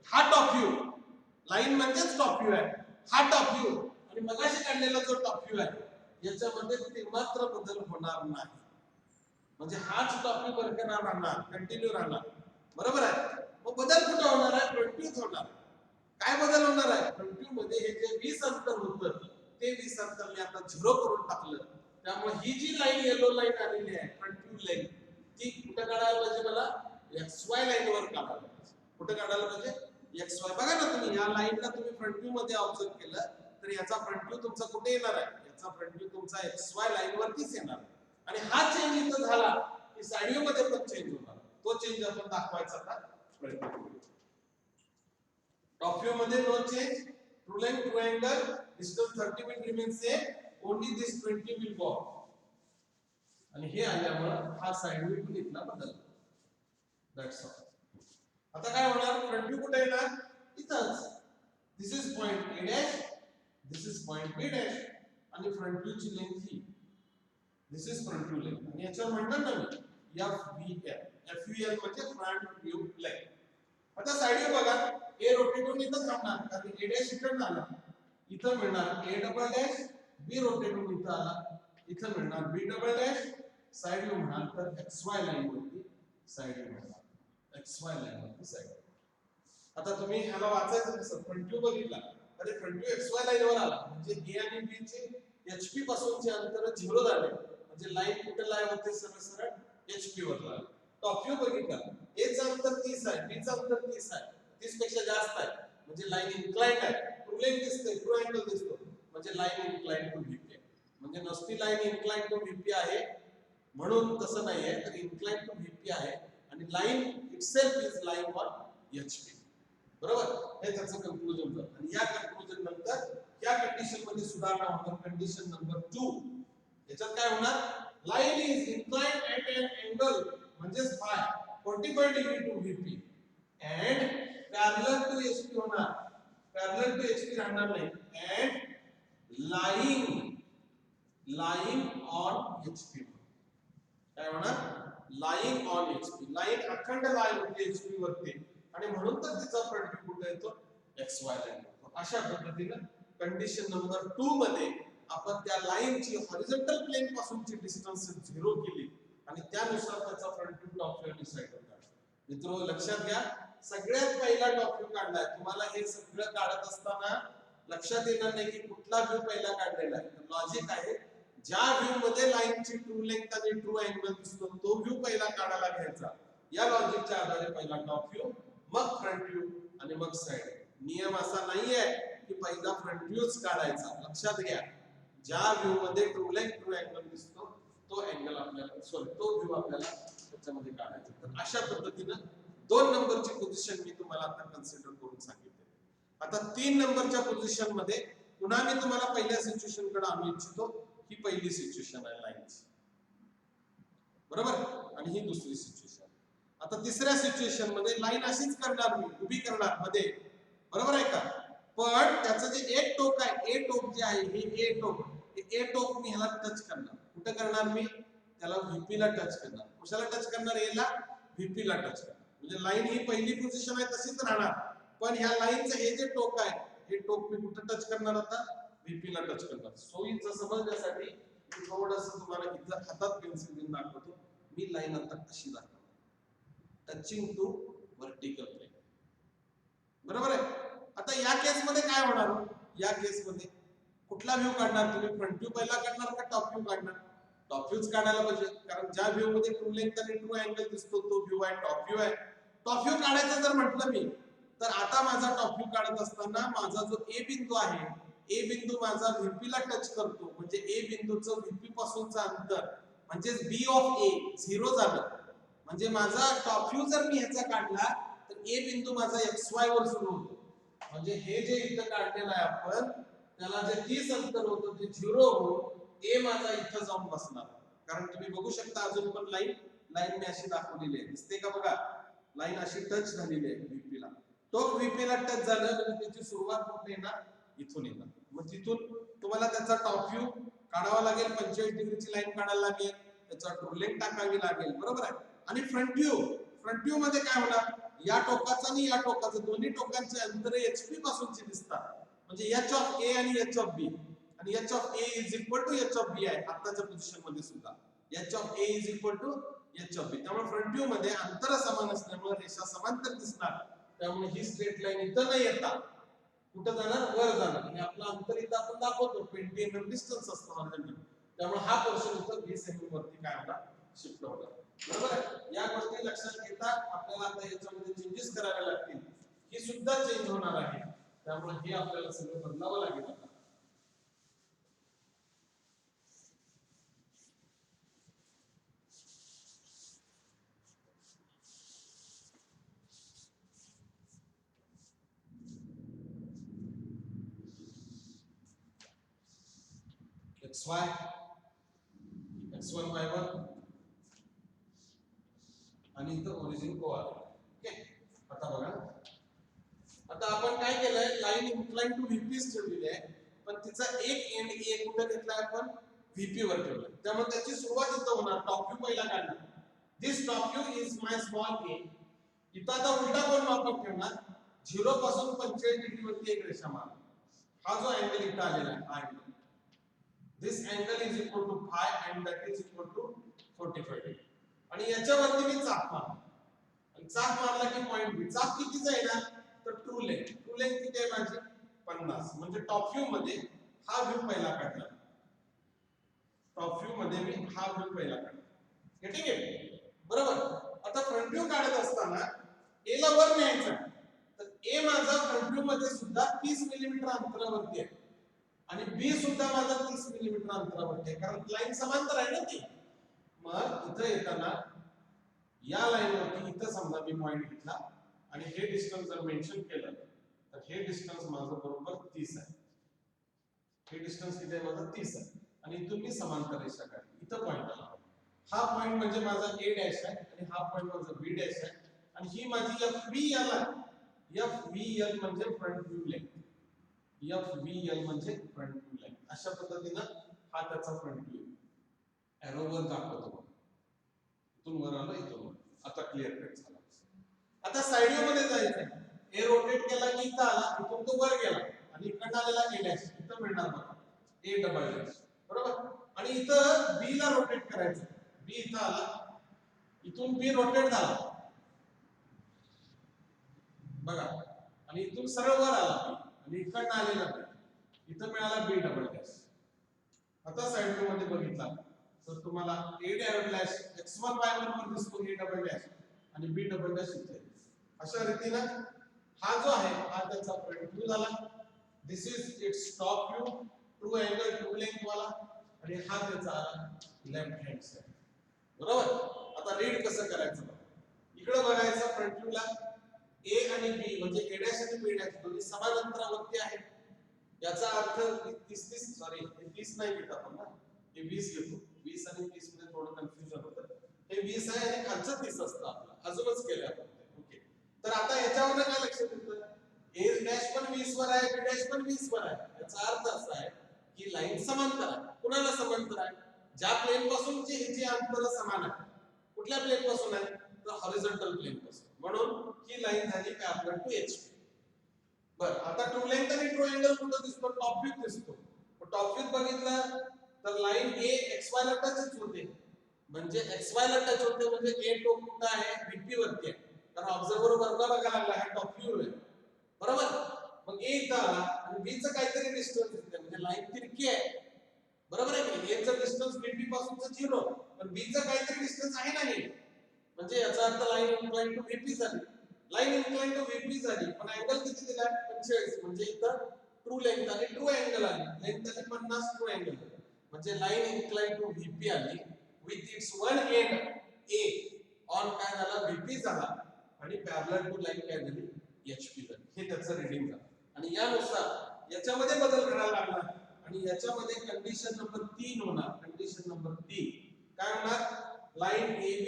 [SPEAKER 1] हा टॉप व्ह्यू, लाईन म्हणजेच टॉप व्ह्यू आहे, हा टॉप व्ह्यू आणि मगाशी काढलेला जो टॉप व्ह्यू आहे याच्यामध्ये ते मात्र बदल होणार नाही. म्हणजे हाच टॉप व्ह्यू बरकरार राहणार, कंटिन्यू राहणार, बरोबर आहे. मग बदल कुठे होणार आहे, फ्रंट व्ह्यूत होणार. काय बदल होणार आहे फ्रंट व्ह्यू मध्ये, हे जे 20 अंतर होतं ते 20 अंतर मी आता 0 करून टाकलं. त्यामुळे ही जी लाईन येलो लाईन आलेली आहे फ्रंट व्ह्यू लाईन, ती कुठे काढायला पाहिजे, मला XY लाईन वर काढायला पाहिजे. कुठे काढायला पाहिजे, XY. बघा ना तुम्ही, या लाईनला तुम्ही फ्रंट व्ह्यू मध्ये ऑब्झर्व केलं तर याचा फ्रंट व्ह्यू तुमचा कुठे येणार आहे, याचा फ्रंट व्ह्यू तुमचा XY लाईन वरतीच येणार. आणि हा चेंज इथं झाला की साइड व्ह्यू मध्ये पण चेंज होणार, तो चेंज आपण दाखवायचा आता प्रयत्न करू. टॉप व्ह्यू मध्ये no change, true length true angle, distance 30 will remain same, only this 20 will go up. आणि हे आल्यामुळे हा साइड व्ह्यू पण इथला बदलला. That's all. आता काय होणार, फ्रंट व्ह्यू कुठे येणार, इथंच. This is point A dash, this is point B dash, आणि फ्रंट व्ह्यू ची लेंथ ही, this is front view length. आणि याच्यावर म्हणणार ना मी FVL म्हणजे फ्रंट व्ह्यू लेंथ. आता साइड व्ह्यू बघा, ए रोटेट होऊन इथं थांबणार, कारण ए डॅश इकडे आला, इथं मिळणार A double dash, B rotate होऊन इथं आला, इथं मिळणार B double dash. Side view म्हणाल तर XY लाईन वरती साइड व्ह्यू मिळणार, XY लाईन वरती साइड. आता तुम्ही ह्याला वाचायचं कसं, फ्रंट व्ह्यू बघितला, अरे फ्रंट व्ह्यू XY लाईन वर आला म्हणजे ए आणि बी चे HP पासूनचे अंतर 0 झाले, म्हणजे लाईन कुठे लाईन होते, सरळ सरळ HP वर लागली. टॉप व्ह्यू बघितला, ए चं अंतर 30 आहे, बी चं अंतर 30 आहे, 30 पेक्षा जास्त आहे, म्हणजे लाईन इन्क्लाइंड आहे. ट्रू लेंथ दिसते, ट्रू अँगल दिसतो, म्हणजे लाईन इन्क्लाइंड टू VP आहे. म्हणजे नसती लाईन इन्क्लाइंड टू VP आहे म्हणून तसं नाहीये, तर इन्क्लाइंड टू VP आहे आणि line itself is line on HP. बरोबर, हे त्याचं कन्क्लुजन झालं. आणि या कन्क्लुजन नंतर या कंडिशन मध्ये सुधारणा होणार. कंडिशन नंबर 2, याच्यात काय होणार, line is inclined at an angle म्हणजे phi 45 degree to VP and parallel to HP होणार, parallel to HP राहणार नाही, and lying on HP. काय होणार, lying on HP, लाईन अखंड लाईन होती HP वरती, आणि म्हणून तर तिचा फ्रंट व्ह्यू कुठे येतो, XY लाईन. अशा पद्धतीने कंडिशन नंबर 2 मध्ये आपण त्या लाईनची हॉरिझॉन्टल प्लेन पासूनची डिस्टन्स 0 केली आणि त्यानुसार त्याचा front view top view decide करणार. मित्रो लक्षात घ्या, सगळ्यात पहिला टॉप व्ह्यू काढलाय. तुम्हाला हे सगळं काढत असताना लक्षात येणार नाही की कुठला व्ह्यू पहिला काढलेला आहे. लॉजिक आहे, ज्या व्ह्यू मध्ये लाईनची ट्रू लेंथ आणि ट्रू अँगल दिसतो तो व्ह्यू पहिला काढायला घ्यायचा. या लॉजिकच्या आधारे पहिला टॉप व्ह्यू, मग फ्रंट व्ह्यू आणि मग साइड. नियम असा नाहीये की पहिला फ्रंट व्ह्यूच काढायचा. लक्षात घ्या, ज्या व्ह्यू मध्ये ट्रू लेंथ ट्रू अँगल दिसतो तो अँगल आपल्याला तो व्ह्यू आपल्याला त्याच्यामध्ये काढायचा. तर अशा पद्धतीने 2 नंबरची पोझिशन मी तुम्हाला आता कन्सिडर करून सांगितले. आता 3 नंबरच्या पोझिशन मध्ये पुन्हा मी तुम्हाला पहिल्या सिच्युएशन कडे आणू इच्छितो. ही पहिली सिच्युएशन आहे लाईनची, बरोबर, आणि ही दुसरी सिच्युएशन. आता तिसऱ्या सिच्युएशन मध्ये लाईन अशीच करणार, मी उभी करणार मध्ये, बरोबर आहे का, पण त्याचं जे एक टोक आहे, ए टोक जे आहे, हे ए टोक मी ह्याला टच करणार. कुठे करणार, मी त्याला VP ला टच करणार. कशाला टच करणार, ए ला, VP ला टच करणार. म्हणजे लाईन ही पहिली पोझिशन आहे तशीच राहणार, पण ह्या लाईनचं हे जे टोक आहे, हे टोक मी कुठे टच करणार, आता VP ला टच करणार. सोयीचं समजण्यासाठी मी थोडंसं तुम्हाला इथं हातात पेन्सिल घेऊन दाखवतो. मी लाईन आता कशी दाखवतो, टचिंग टू व्हर्टिकल प्लेन, बरोबर आहे. आता या केस मध्ये काय होणार, या केस मध्ये कुठला व्ह्यू काढणार तुम्ही, फ्रंट व्ह्यू पहिला काढणार का टॉप व्ह्यू काढणार? टॉप व्ह्यूच काढायला पाहिजे, कारण ज्या व्ह्यू मध्ये ट्रू लेंथ आणि ट्रू अँगल दिसतो तो व्ह्यू आहे, टॉप व्ह्यू आहे. टॉप व्ह्यू काढायचं जर म्हटलं मी, तर आता माझा टॉप व्ह्यू काढत असताना माझा जो ए बिंदू आहे, ए बिंदू माझा VP ला टच करतो, म्हणजे ए बिंदूचं VP पासूनचं अंतर म्हणजे B ऑफ A 0 झालं. म्हणजे माझा टॉप व्ह्यू जर मी ह्याचा काढला तर ए बिंदू माझा XY वर सुरू होतो. म्हणजे हे जे इथं काढलेलं आहे आपण, त्याला जे 30 अंतर होतं ते 0 होऊन ए माझा इथं जाऊन बसणार. कारण तुम्ही बघू शकता अजून पण लाईन मी अशी दाखवलेली आहे, दिसते का बघा, लाईन अशी टच झालेली आहे VP ला. तो VP ला टच झालं म्हणजे त्याची सुरुवात कुठे येणार, इथून येणार. मग तिथून तुम्हाला त्याचा टॉप व्ह्यू काढावा लागेल, 45 डिग्रीची लाईन काढायला लागेल, त्याचा ट्रू लेंथ टाकावी लागेल, बरोबर आहे. आणि फ्रंट व्ह्यू मध्ये काय होणार, या टोकाचं आणि या टोकाचं दोन्ही टोकांचे अंतर HP पासूनचे दिसतात. म्हणजे H ऑफ A आणि H ऑफ B, आणि H of A is equal to H of B आहे आताच्या पोझिशन मध्ये सुद्धा. H of A is equal to H of B. त्यामुळे फ्रंट व्ह्यू मध्ये अंतर समान असल्यामुळे रेषा समांतर दिसणार. त्यामुळे ही स्ट्रेट लाईन इथं नाही येता, कुठं जाणार, वर जाणार. आणि आपलं अंतर इथं आपण दाखवतो 20 mm डिस्टन्स असतं हॉरिझॉन्टल. त्यामुळे हा पोर्शन इथं 20 mm वरती काय होणार, शिफ्ट होणार, बरोबर आहे. या गोष्टी लक्षात घेता आपल्याला आता याच्यामध्ये चेंजेस करावे लागतील. ही सुद्धा चेंज होणार आहे, त्यामुळे हे आपल्याला सगळं बदलावं लागेल. आता xy x1 y1 आणि इथं ओरिजिन कोऑर्डिनेट. ओके, आता बघा, आता आपण काय केलंय, लाईन इन्क्लाइन टू व्हीपी ठेवलेली आहे, पण तिचा एक एंड ए कुठे घेतलाय आपण, व्हीपी वर ठेवलाय. त्यामुळे त्याची सुरुवात इथं होणार, टॉप व्ह्यू पहिला काढणार. This top view is my small a. इथं आता उलटा कोण आपण ठेवणार, 0 पासून 45 डिग्री वरती एक रेषा मार. हा जो अँगल इथं आलेला आहे, हा angle, this angle is equal to phi and that is equal to 45 degree. आणि याच्यावरती मी चाप मारतो, आणि चाप मारला की पॉइंट बी. चाप कितीचा आहे ना, तर ट्रू लेंथ. ट्रू लेंथ किती आहे माझी, 50. म्हणजे टॉप व्ह्यू मध्ये हा व्ह्यू पहिला काढला, टॉप व्ह्यू मध्ये मी हा व्ह्यू पहिला काढला. ठीक आहे, बरोबर. आता फ्रंट व्ह्यू काढत असताना ए ला वर न्यायचा, तर ए माझा फ्रंट व्ह्यू मध्ये सुद्धा 30 मिलीमीटर अंतरावरती आहे, आणि बी सुद्धा माझा 30 मिलीमीटर अंतरावरती आहे, कारण लाईन समांतर आहे ना ती. मग इथं येताना या लाईन वरती इथं समजा मी पॉइंट घेतला, आणि हे डिस्टन्स जर मेन्शन केलं, तर हे डिस्टन्स माझं बरोबर 30 आहे. हे डिस्टन्स किती आहे माझं, 30 आहे. आणि इथून मी समांतर रेषा काढली, इथं पॉइंट आला. हा पॉइंट म्हणजे माझा ए डॅश आहे, आणि हा पॉइंट माझा बी डॅश आहे, आणि ही माझी एफ व्ही एल आहे. एफ व्ही एल म्हणजे front view length. F V L म्हणजे फ्रंट व्ह्यू लेंथ. अशा पद्धतीनं हा त्याचा फ्रंट व्ह्यू एरो वर दाखवतो. इथून वर आलो, इथून वर. आता क्लिअर कट झाला. आता साइड व्ह्यू मध्ये जायचं, ए रोटेट केला की इथं आला, इथून तो वर गेला, आणि इकडनं आलेला ए डॅश इथं मिळणार बघा, ए डबल डॅश, बरोबर. आणि इथं बी ला रोटेट करायचं, बी इथं आला, इथून बी रोटेट झाला बघा, आणि इथून सरळ वर आला, आणि इकडनं आलेला बी इथं मिळाला बी डबल डॅश. आता साइड व्ह्यू मध्ये बघितला तर तुम्हाला ए डबल डॅश x1 y1 वर दिसतो, ए डबल डॅश, आणि बी डबल डॅश इथे. अशा रीतीने हा जो आहे हा त्याचा फ्रंट व्ह्यू झाला. This is its top view, true angle, true length वाला, आणि हा त्याचा लेफ्ट हँड साइड, बरोबर. आता रीड कसं करायचं, इकडे बघायचं फ्रंट व्ह्यूला ए आणि बी म्हणजे ए डॅश आणि बी डॅश दोन्ही समान अंतरावरती आहेत. याचा अर्थ 30 सॉरी 30 नाही घेत आपण ना, हे 20 घेतो. 20 आणि 30 मध्ये थोडं कन्फ्युजन होतं. हे 20 आहे आणि खालचं 30 असतं आपलं, अजूनच केलं आपण. ओके, तर आता याच्यावर काय लक्षात येतं, ए डॅश पण 20 वर आहे, बी डॅश पण 20 वर आहे. याचा अर्थ असा आहे की लाईन समांतर आहे. कुणाला समांतर आहे, ज्या प्लेन पासून जे अंतर समान आहे. कुठल्या प्लेन पासून आहे, तर हॉरिझॉन्टल प्लेन पासून. म्हणून ही लाईन झाली पॅरलल टू एचपी. बरं, आता ट्रू लेंथ आणि ट्रू अँगल कुठं दिसतो, टॉप व्ह्यू दिसतो. टॉप व्ह्यू बघितलं तर लाईन ए एक्स वाय ला टच होते, म्हणजे एक्स वाय ला टच होते, म्हणजे ए टोक कुठं आहे, व्हीपी वरती आहे. तर ऑब्झर्वर वरनं बघायला लागला, हा टॉप व्ह्यू आहे, बरोबर. मग ए इथं आला, आणि बी चं काहीतरी डिस्टन्स दिसतंय, म्हणजे लाईन तिरकी आहे, बरोबर आहे की. ए चं डिस्टन्स व्हीपी पासूनचं 0, पण बी चं काहीतरी डिस्टन्स आहे नाही, म्हणजे याचा अर्थ लाईन इन्क्लाइन टू व्हीपी झाली. लाईन इन्क्लाइन टू व्हीपी झाली, पण अँगल किती दिला, 45. म्हणजे इथं ट्रू लेंथ आणि ट्रू अँगल आली. लेंथ आली 50, ट्रू अँगल, म्हणजे लाईन इन्क्लाइन टू व्हीपी आली with its one end A on काय झाला, व्हीपी झाला, आणि पॅरलल टू लाईन काय झाली, एचपी झाली. हे त्याचं रीडिंग झालं. आणि यानुसार याच्यामध्ये बदल करायला लागला, आणि याच्यामध्ये कंडिशन नंबर 3 होणार. कंडिशन नंबर 3 काय होणार, line AB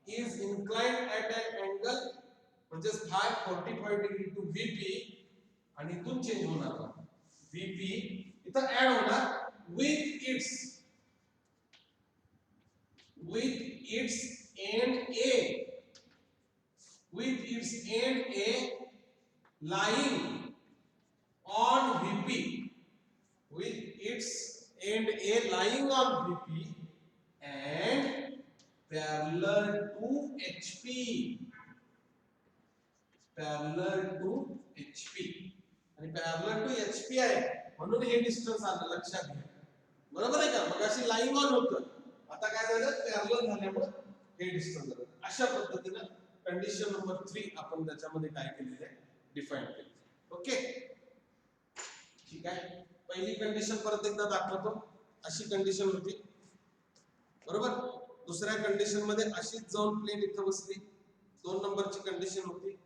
[SPEAKER 1] is inclined at an angle म्हणजे 45 डिग्री टू VP, आणि इथून चेंज होणार VP इथं ऍड होणार with its end A, with its end A lying on VP, with its end A lying on VP and parallel to HP, parallel to HP, आणि parallel to HP आहे म्हणून हे डिस्टन्स आलं, लक्षात घ्या, बरोबर आहे का. मग अशी लाईन ऑन होतं, आता काय झालं, पॅरलल झाल्यामुळे हे डिस्टन्स झालं. अशा पद्धतीने कंडिशन नंबर 3 आपण त्याच्यामध्ये काय केलेलं आहे, डिफाइन केलं. ओके, ठीक आहे. पहिली कंडिशन परत एकदा दाखवतो. अशी कंडिशन होती, बरोबर. दुसऱ्या कंडिशन मध्ये अशीच जाऊन प्लेन इथं बसली, 2 नंबरची कंडिशन होती.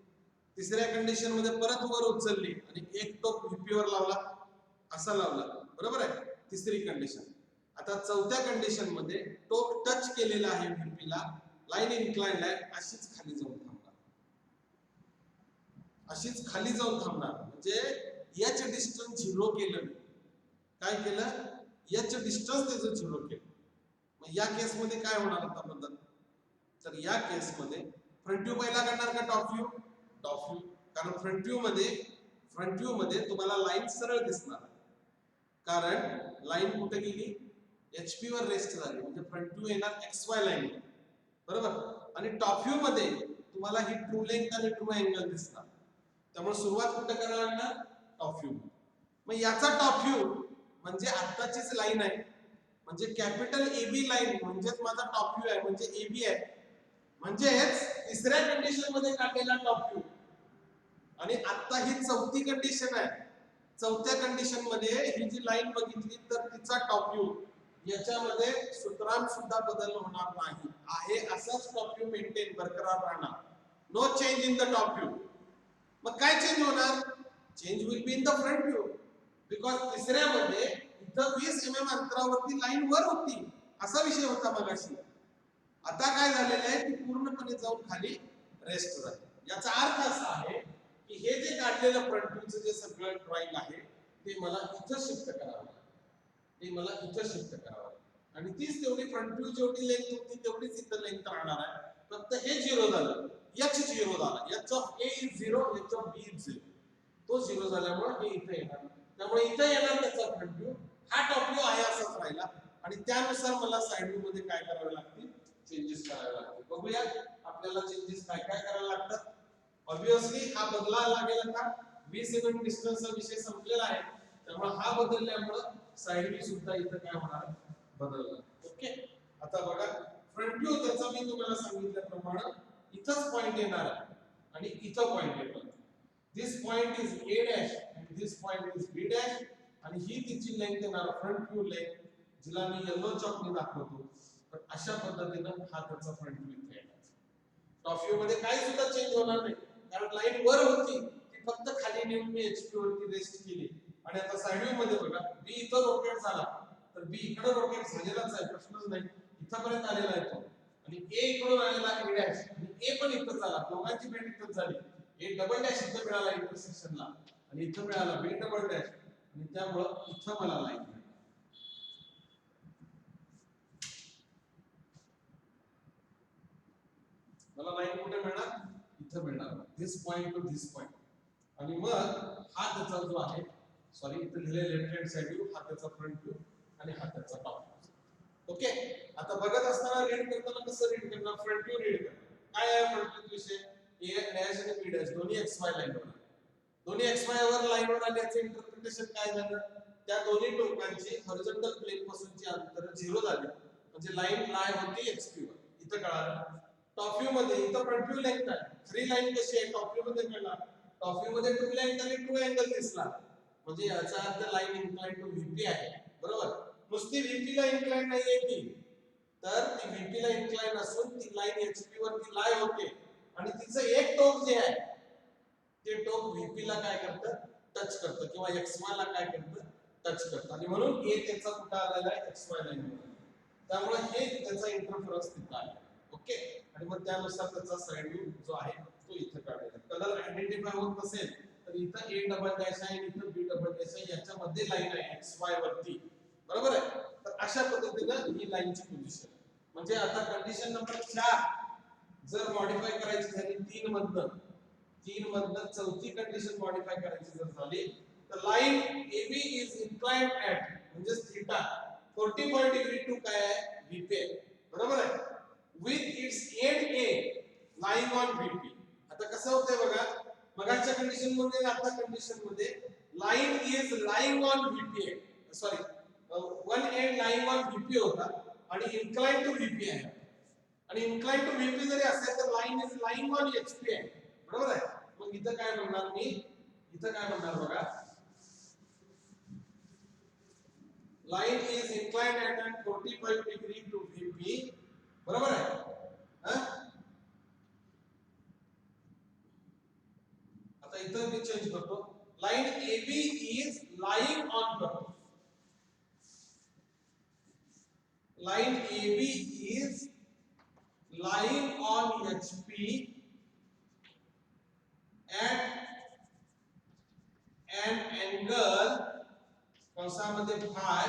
[SPEAKER 1] तिसऱ्या कंडिशन मध्ये परत वर उचलली आणि एक टोक व्हीपी वर लावला, असा लावला, बरोबर आहे. तिसरी कंडिशन. आता चौथ्या कंडिशन मध्ये टोक टच केलेला आहे VP ला, लाईन इन्क्लाइंड आहे, अशीच खाली जाऊन थांबणार, अशीच खाली जाऊन थांबणार. म्हणजे H डिस्टन्स 0 केलं. काय केलं? H डिस्टन्स त्याचं 0 केलं. मग या केस मध्ये काय होणार आता बदल? तर या केस मध्ये फ्रंट व्ह्यू पहिला करणार का टॉप व्ह्यू? Top view. कारण फ्रंट व्ह्यू मध्ये तुम्हाला लाईन सरळ दिसणार, कारण लाईन कुठे गेली? HP वर रेस्ट झाली, म्हणजे फ्रंट व्ह्यू येणार XY लाईन, बरोबर. आणि टॉप व्ह्यू मध्ये तुम्हाला ही ट्रू लेंथ आणि ट्रू अँगल दिसणार. त्यामुळे सुरुवात कुठे करायला लागणार? Top view. मग याचा टॉप व्ह्यू म्हणजे आत्ताचीच लाईन आहे, म्हणजे कॅपिटल AB लाईन म्हणजेच माझा टॉप व्ह्यू आहे, म्हणजे AB आहे. म्हणजेच तिसऱ्या कंडिशन मध्ये काढलेला टॉप व्ह्यू. आणि आता ही चौथी कंडिशन आहे. चौथ्या कंडिशन मध्ये ही जी लाईन बघितली तर तिचा टॉप व्ह्यू, याच्यामध्ये सूत्रांत सुद्धा बदल होणार नाही, आहे असाच टॉप व्ह्यू मेंटेन बरकरार राहणार. No change in the top view. मग काय चेंज होणार? Change will be in the front view, because तिसऱ्यामध्ये इथं 20 mm अंतरावरती लाईन वर होती, असा विषय होता मगाशी. आता काय झालेलं आहे की पूर्णपणे जाऊन खाली रेस्ट झाली. याचा अर्थ असा आहे की हे जे काढलेलं फ्रंट व्ह्यूचं जे सगळं ड्रॉइंग आहे ते मला इथं शिफ्ट करावं लागेल, ते मला इथं शिफ्ट करावं लागेल. आणि तीच तेवढी फ्रंट व्ह्यू जेवढी लेंथ होती तेवढीच इथं लेंथ राहणार आहे. फक्त हे 0 झालं, H 0 झाला, H of A is 0, H of B is 0. तो 0 झाल्यामुळे हे इथं येणार. त्यामुळे इथं येणार त्याचा फ्रंट व्ह्यू, हा टॉप व्ह्यू आहे असाच राहिला. आणि त्यानुसार मला साइड व्ह्यू मध्ये काय करावे लागतील? चेंजेस करावे लागतील. बघूया आपल्याला चेंजेस काय काय करावे लागतात. ऑब्वियसली हा बदलावा लागेल. आता 20 mm डिस्टन्सचा विषय संपलेला आहे, त्यामुळे हा बदलल्यामुळे साइड व्ह्यू सुद्धा इथं काय होणार? बदलणार. ओके. आता बघा फ्रंट व्ह्यू त्याचा मी तुम्हाला सांगितल्याप्रमाणे इथंच पॉइंट येणार आहे आणि इथं पॉइंट येणार. This point is A dash and this point is B dash, आणि ही तिची लेंथ येणार फ्रंट व्ह्यू लेंथ, जिला मी येलो चॉकने दाखवतो. तर अशा पद्धतीने हा त्याचा फ्रंट व्ह्यू इथे येणार. टॉप व्ह्यू मध्ये काही सुद्धा चेंज होणार नाही, कारण लाईन वर होती, ती फक्त खाली नेऊन मी HP वरती रेस्ट केली. आणि आता साइड व्ह्यू मध्ये बघा B इथं रोटेट झाला, तर B इकडे रोटेट झालेलाच आहे, प्रश्नच नाही, इथपर्यंत आलेला आहे तो. आणि A इकडून आलेला A डॅश, आणि A पण इथं झाला, दोघांची भेट इथंच झाली. A डबल डॅश इथं मिळाला इंटरसेक्शनला, आणि इथं मिळाला B डबल डॅश, आणि त्यामुळे इथं मला लाईन मिळाली. मला लाईन कुठे मिळणार? इथं मिळणार, दिस पॉइंट टू दिस पॉइंट. आणि मग हा त्याचा जो आहे, सॉरी इथं लिहिले लेफ्ट हँड साइड व्ह्यू, हा त्याचा फ्रंट व्ह्यू आणि हा त्याचा टॉप व्ह्यू. ओके. आता बघत असताना रीड करताना कसं रीड करणार? फ्रंट व्ह्यू रीड करणार. काय आहे फ्रंट व्ह्यू विषय? A डॅश आणि B डॅश दोन्ही XY लाईनवर आले. दोन्ही XY वर लाईनवर आल्याचे इंटरप्रिटेशन काय झालं? त्या दोन्ही टोकांची हॉरिझॉन्टल प्लेन पासूनची अंतर 0 झाली, म्हणजे लाईन लाय होती HP वर. इथं कळालं. टॉप व्ह्यू मध्ये इथं फ्रंट व्ह्यू लेंथ आहे, फ्री लाईन कशी आहे टॉप व्ह्यू मध्ये कळणार. टॉप व्ह्यू मध्ये ट्रू लेंथ आणि ट्रू अँगल दिसला, म्हणजे याचा अर्थ लाईन इन्क्लाइंड टू VP आहे, बरोबर. नुसती VP ला इन्क्लाइंड नाहीये ती, तर ती VP ला इन्क्लाइंड असून ती लाईन HP वरती लाय होते, आणि तिचं एक टोक जे आहे ते टोक VP ला काय करतं? टच करतं, किंवा XY ला काय करतं? टच करतं. आणि म्हणून A त्याचा कुठं आलेला आहे? XY लाईन वर. त्यामुळे हे त्याचा इंटरफरन्स तिथं आहे. ओके. आणि मग त्यानुसार त्याचा साइड व्ह्यू जो आहे तो इथं काढलेला आहे. कलर आयडेंटिफाय होत नसेल तर इथं A डबल डॅश आहे, इथं B डबल डॅश आहे, याच्यामध्ये लाईन आहे XY वरती, बरोबर आहे. तर अशा पद्धतीनं ही लाईनची पोझिशन. म्हणजे आता कंडिशन नंबर 4 जर मॉडिफाय करायची झाली 3 मधनं चौथी कंडिशन मॉडिफाय करायची जर झाली, तर line AB is inclined at, म्हणजे थीटा 45 डिग्री टू काय आहे? VP आहे, बरोबर आहे. With its end A lying on VP. आता कसं होतंय बघा, मगाच्या कंडिशन मध्ये आता कंडिशन मध्ये line is lying on VP आहे, sorry one end lying on VP होता, आणि इन्क्लाइंड टू VP आहे. आणि इन्क्लाइंड टू VP जरी असेल तर line is lying on HP आहे, बरोबर आहे. मग इथं काय म्हणणार मी? इथं काय म्हणणार बघा, line is inclined at 45 degree to VP, बरोबर आहे. आता इथं मी चेंज करतो, line AB is lying on करतो. line AB is lying on HP at an angle कंसामध्ये phi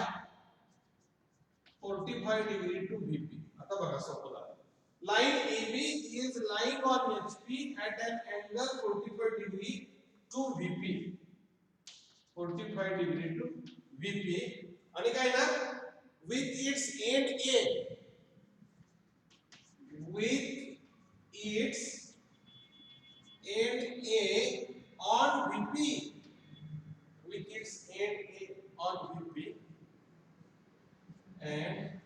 [SPEAKER 1] 45 degree to VP. आता बघा सोपं झालं. Line AB is lying on HP at an angle 45 degree to VP. 45 degree to VP. आणि काय ना with its end A. With its end A on VP. With its end A on VP. And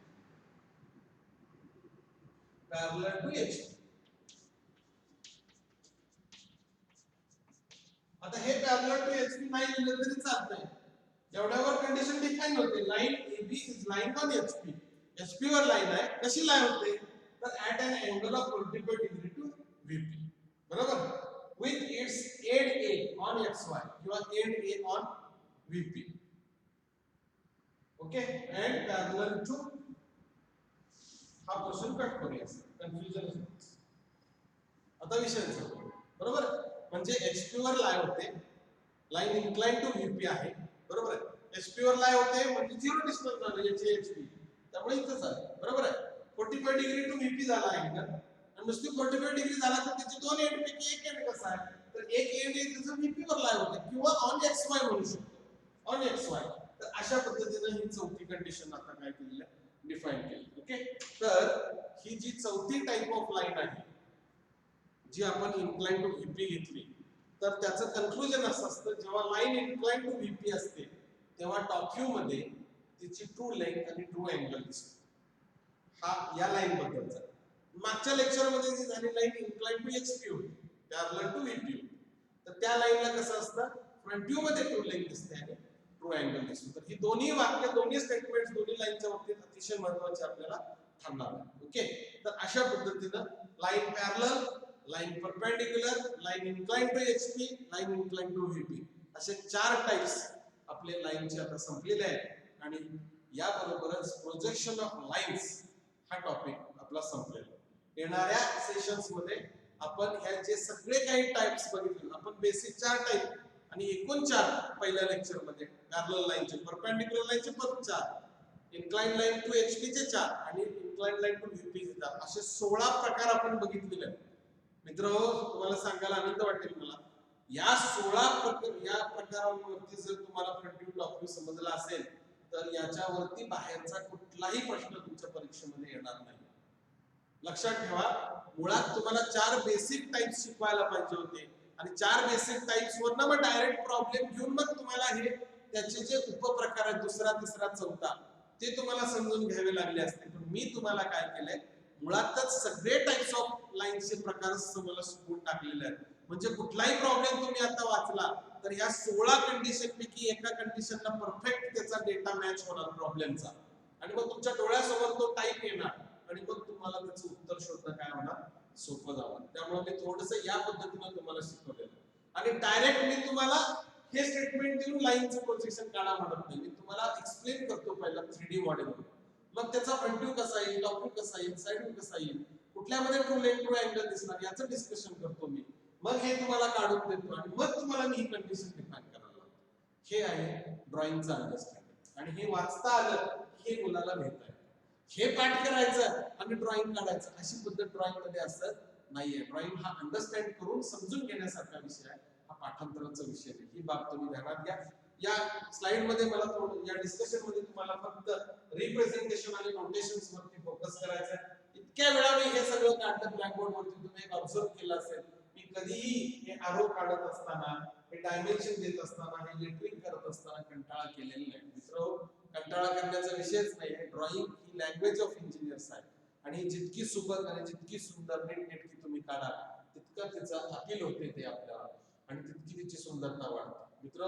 [SPEAKER 1] parallel to H. आता हे parallel to HP नाही लिहिलं तरी चालतंय. एवढ्यावर कंडिशन डिफाइन होते. Line AB is lying on HP. HP वर लाइन आहे. कशी लाइन होते? तर at an angle of 45 degree to VP. बरोबर? With its end A on XY किंवा end A on VP. Okay? And parallel to हा पोर्शन कट करूया. कन्फ्युजन होतं. आता विषय आहे बरोबर म्हणजे HP वर लाय होते लाइन इन्क्लाइन टू VP आहे बरोबर आहे HP वर लाय होते म्हणजे झिरो डिस्टन्स झालं याचे HP त्यामुळे इथंच आहे बरोबर आहे 45 डिग्री टू VP झाला आहे का आणि नुसती 45 डिग्री झाला तर त्याचे दोन एंड पैकी एक एंड कसा आहे तर एक एंड त्याचं VP वर लाय होते किंवा ऑन XY म्हणू शकतो ऑन XY तर अशा पद्धतीने ही चौथी कंडिशन आता काय केलेली आहे डिफाइन केली ओके तर ही जी चौथी टाइप ऑफ लाइन आहे जी आपण इन्क्लाइन टू VP घेतली तर त्याचं कन्क्लुजन असं असतं जेव्हा लाइन इन्क्लाइन टू VP असते तेव्हा टॉप व्ह्यू मध्ये तिची ट्रू लेंथ आणि ट्रू अँगल दिसतो हा या लाइन बद्दलचा मागच्या लेक्चर मध्ये जी झाली लाइन इन्क्लाइन टू HP होती पॅरलल टू VP होती तर त्या लाइनला कसं असतं फ्रंट व्ह्यू मध्ये ट्रू लेंथ दिसते आणि ट्रू अँगल दिसतो तर ही दोन्ही वाक्य दोन्ही स्टेटमेंट्स दोन्ही लाइनच्या बाबतीत अतिशय महत्त्वाचे आपल्याला ठरणार आहे ओके तर अशा पद्धतीने line parallel line perpendicular line incline to HP line incline to VP असे चार टाइप्स आपले लाइनचे आता संपलेले आहेत आणि या बरोबरच प्रोजेक्शन ऑफ लाइन्स हा टॉपिक आपला संपलेला येणाऱ्या सेशन्स मध्ये आपण ह्या जे सगळे काही टाइप्स बघितले आपण बेसिक चार टाइप आणि एकूण चार पहिल्या लेक्चर मध्ये पॅरलल लाइनचे परपेंडिक्युलर लाइनचे पण चार इन्क्लाइन लाइन टू HP चे चार आणि इन्क्लाइन लाइन टू VP चे चार असे 16 प्रकार आपण बघितलेले आहेत मित्र तुम्हाला सांगायला आनंद वाटेल मला या 16 या प्रकारांवरती जर तुम्हाला फ्रंट व्ह्यू टॉप व्ह्यू समजला असेल तर याच्यावरती बाहेरचा कुठलाही प्रश्न तुमच्या परीक्षेमध्ये येणार नाही लक्षात ठेवा मुळात तुम्हाला चार बेसिक टाइप्स शिकवायला पाहिजे होते आणि चार बेसिक टाइप्स वरनं मग डायरेक्ट प्रॉब्लेम घेऊन मग तुम्हाला हे त्याचे जे उपप्रकार आहेत दुसरा तिसरा चौथा ते तुम्हाला समजून घ्यावे लागले असते पण मी तुम्हाला काय केलंय मुळातच सगळे टाइप्स ऑफ लाइनचे प्रकार तुम्हाला शिकवून टाकलेले आहेत म्हणजे कुठलाही प्रॉब्लेम तुम्ही आता वाचला तर या 16 कंडिशन पैकी एका कंडिशनला परफेक्ट त्याचा डेटा मॅच होणार प्रॉब्लेमचा आणि मग तुमच्या डोळ्यासमोर तो टाइप येणार आणि मग तुम्हाला त्याचं उत्तर शोधणं काय होणार सोपं जाणार त्यामुळे मी थोडंसं या पद्धतीने तुम्हाला शिकवलेलं आणि डायरेक्ट मी तुम्हाला हे स्टेटमेंट देऊन लाइनचं प्रोजेक्शन काढा म्हणत नाही मी तुम्हाला एक्सप्लेन करतो पहिला 3D मॉडेल मग त्याचा फ्रंट व्ह्यू कसा येईल टॉप व्ह्यू कसा येईल साइड व्ह्यू कसा येईल कुठल्यामध्ये ट्रू लेंथ ट्रू अँगल दिसणार याचं डिस्कशन करतो मी मग हे तुम्हाला काढून देतो आणि मग तुम्हाला मी ही कंडिशन डिफाइन करायला लावतो हे आहे ड्रॉइंगचं अंडरस्टँडिंग आणि हे वाचता आलं हे मुलाला भेटतं हे पाठ करायचं आणि ड्रॉइंग काढायचं अशी पद्धत ड्रॉइंग मध्ये असत नाहीये ड्रॉइंग हा अंडरस्टँड करून समजून घेण्यासारखा विषय आहे हा पाठांतराचा विषय आहे ही बाब तुम्ही ध्यानात घ्या या स्लाइड मध्ये मला थोडं या डिस्कशन मध्ये तुम्हाला फक्त रिप्रेझेंटेशन आणि नोटेशन्स वरती फोकस करायचा आहे इतक्या वेळा मी हे सगळं काढलं ब्लॅक बोर्ड वरती तुम्ही एक ऑब्झर्व केलं असेल मी कधीही हे आरो काढत असताना हे डायमेन्शन देत असताना हे लेटरिंग करत असताना कंटाळा केलेला नाही मित्र कंटाळा करण्याचा विषयच नाही drawing he language of engineers आहे आणि जितकी सुबक आणि जितकी सुंदर नेटकी तुम्ही काढा तितकं त्याचं अपील होते ते आपल्याला आणि तितकी त्याची सुंदरता वाढते मित्र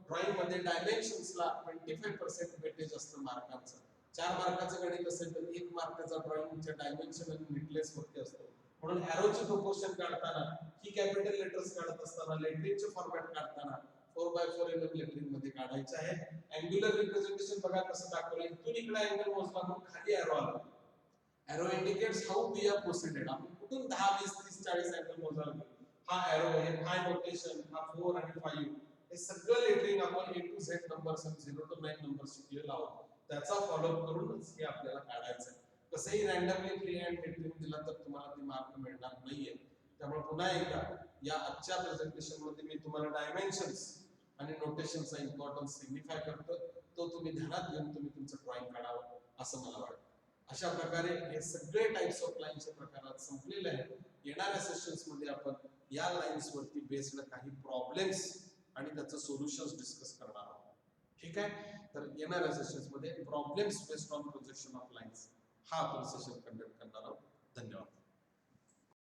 [SPEAKER 1] ड्रॉइंग मध्ये डायमेन्शन्सला 25% वेटेज असतं मार्कांचं 4 मार्काचं गणित असेल तर 1 मार्काचा ड्रॉइंगच्या डायमेन्शन आणि नीटनेस वरती असतो म्हणून एरोचे प्रोपोर्शन काढताना ही कॅपिटल लेटर्स काढत असताना लेटरिंगचे फॉर्मॅट काढताना 4x4 mm लेटरिंग मध्ये काढायचं आहे. अँग्युलर रिप्रेझेंटेशन बघा कसं दाखवलं, इथून इकडे अँगल मोजला म्हणून खाली एरो आला. Arrow indicates how we are proceeded. आपण कुठून 10 20 30 40 अँगल मोजायला लागलो. हा एरो, हे फाय नोटेशन, हा 4 आणि 5, हे सगळं लेटरिंग आपण A to Z नंबर्स आणि 0 to 9 नंबर्स शिकलेलो आहोत. त्याचा फॉलोअप करूनच हे आपल्याला काढायचं आहे. कसंही रँडमली फ्री हँड लेटरिंग दिला तर तुम्हाला ती मार्क मिळणार नाहीये. त्यामुळे पुन्हा एकदा या आजच्या प्रेझेंटेशन मध्ये मी तुम्हाला डायमेन्शन्स आणि नोटेशनचा इम्पॉर्टन्स सिग्निफाय करतो. तो तुम्ही ध्यानात घेऊन तुम्ही तुमचं ड्रॉइंग काढावं असं मला वाटतं. अशा प्रकारे हे सगळे टाइप्स ऑफ लाईन्सच्या प्रकारात संपलेले आहेत. येणाऱ्या सेशन्स मध्ये आपण या लाईन्स वरती बेस्ड काही प्रॉब्लेम्स आणि त्याचं सोल्युशन्स डिस्कस करणार आहोत. ठीक आहे. तर येणाऱ्या सेशन्स मध्ये problems based on projection of lines हा आपण सेशन कंडक्ट करणार आहोत. धन्यवाद.